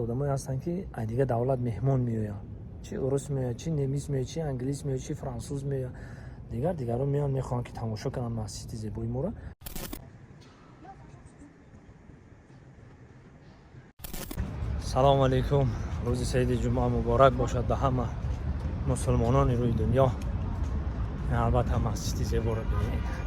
آدمایی هستن که دیگه دولت مهمون میاد، چی روس میاد، چی نمیس میاد، چی انگلیس میاد، چی فرانسوز میاد، دیگرون میان میخوان که تماشا کنن مسجد زیبای ما را. سلام علیکم، روز سید جمعه مبارک باشد به همه مسلمانان روی دنیا. البته مسجد زیبا را ببینید.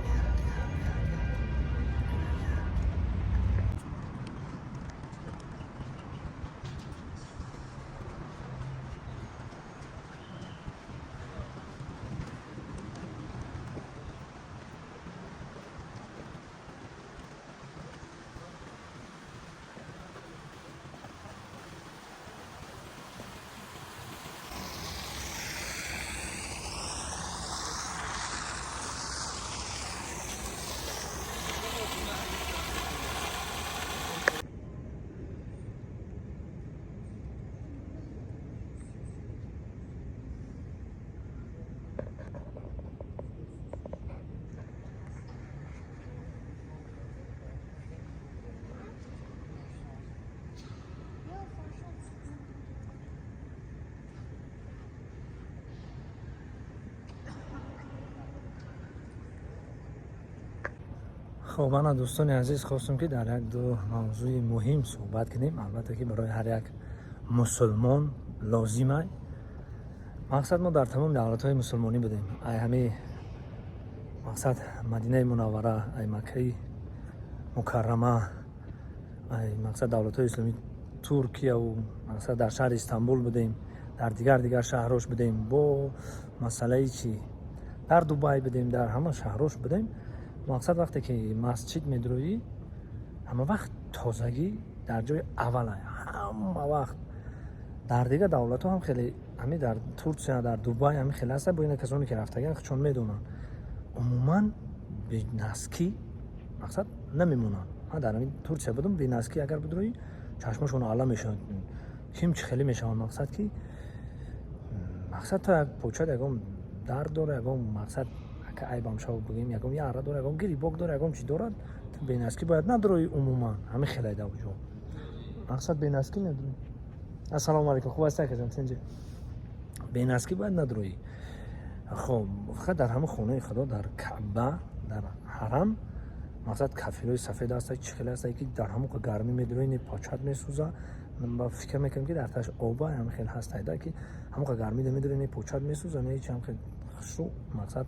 خب من دوستان عزیز خواستم که در یک دو موضوع مهم صحبت کنیم، البته که برای هر یک مسلمان لازمه. مقصد ما در تمام دولت‌های مسلمانی بودیم، ای همه مقصد مدینه منوره، ای مکه مکرمه، ای مقصد دولت‌های اسلامی ترکیه و مقصد در شهر استانبول بودیم، در دیگر شهرش بودیم، با مسئله چی در دبی بودیم، در همه شهرش بودیم. مقصد وقتی که مسجد میدروی همه وقت تازگی در جای اول همه وقت. در دیگه دولت ها هم خیلی همین در ترکیه در دبی همین خیلی هست. با این کسانی که رفتگن چون میدونن عموما به نسکی مقصد نمیمونن. من در همین ترکیه بودم، به نسکی اگر بدروی چشمشون علا میشن، کیم چه خیلی میشن. مقصد که مقصد تا یک پوچه یکم درد داره، یکم مقصد که ای بامشاو بگیم یکم یاره داره، یکم گری باگ داره، یکم چی داره، بینسکی باید ندروی عموما همین خیلی دوجو مقصد بینسکی ندروی. السلام علیکم، خوب است که جنسنجه بینسکی باید ندروی. خب فقط در همه خونه خدا، در کعبه، در حرم مقصد کفیلای سفید هست، چه خیلی هست که در همون که گرمی میدروی نه پاچت میسوزه. من با فکر میکنم که در تاش آبا هم خیلی هست ایده که همون که گرمی میدروی نه پاچت میسوزه، نه هیچ هم خیلی خشو مقصد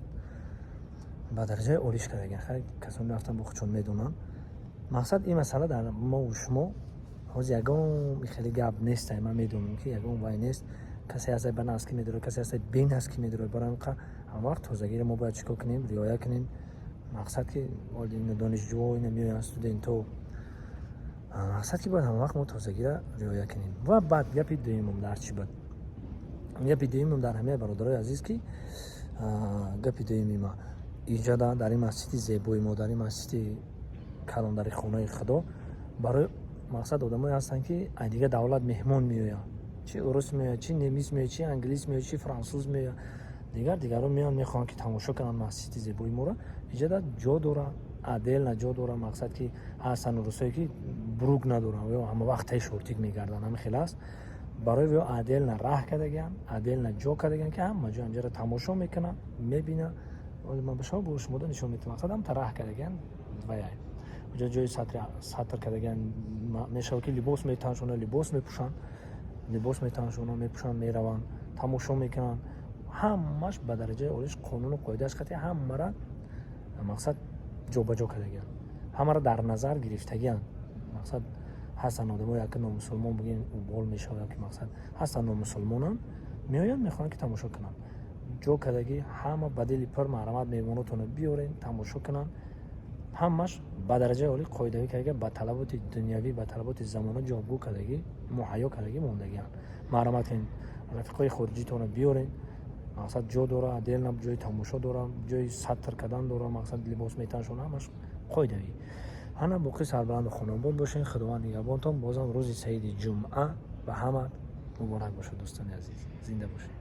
با درجه اولیش کردن. خیلی کسانی رفتن با خودشون میدونن. مقصد این مسئله در ما و شما از یگان خیلی گپ نیست. من میدونم که یگان وای نیست. کسی از بنا اسکی میداره، کسی از بین اسکی میداره. برای اینکه هموار تازگی ما باید چیکار کنیم؟ رعایت کنیم. مقصد که این دانشجو نمیان استودنتو، مقصد که باید هم وقت ما تازگی را رعایت کنیم. و بعد گپی دویمم در چی بود؟ گپی دویمم در همه برادرای عزیز که گپی دویمی ما ایجادا در این مسجد زیبای ما، در این مسجد کلان خانه خدا، برای مقصد آدمایی هستن که دیگه دولت مهمون میاد، چی روس میاد، چی نمیس میاد، چی انگلیس میاد، چی فرانسوز میاد، دیگرون میان میخوان که تماشا کنن مسجد زیبای ما را. ایجادا جا داره، عدل نه جا داره. مقصد که هستن روسایی که بروگ ندارن و همه وقت شورتیک میگردن، همین خیلی است. برای و عدل نه راه کردگان، عدل نه جا کردگان که هم جا انجا تماشا میکنن، میبینن. من به شما گوش مدن نشون میتونم. مقصد هم طرح کردگان دویای اونجا جای سطر کردگان میشه که لباس میتونشونه، لباس میپوشن میروان تماشا میکنن. همش به درجه اولش قانون و قاعدهش خطی هم مرا مقصد جا به جا کردگان، همه را در نظر گرفتگان. مقصد هستن آدمایی که نامسلمان بگین بول میشه، که مقصد هستن نامسلمانان میاین میخوان که تماشا کنن. جو کردگی همه بدلی پر مرامت میمونتون بیارین تماشا کنن. همش به درجه اولی قاعده که با طلبات دنیوی با طلبات زمانه جابو کردگی مهیا کردگی موندگی مرامت این رفیقای خارجیتون بیارین. مقصد جو داره، عدل نب جای تماشا داره، جای سطر کردن داره، مقصد لباس میتونشون همش قاعده. انا باقی سربلند خانواده باشین. خداوند نگهبانتون. بازم روز سعید جمعه به همه مبارک باشه دوستان عزیز. زنده باشین.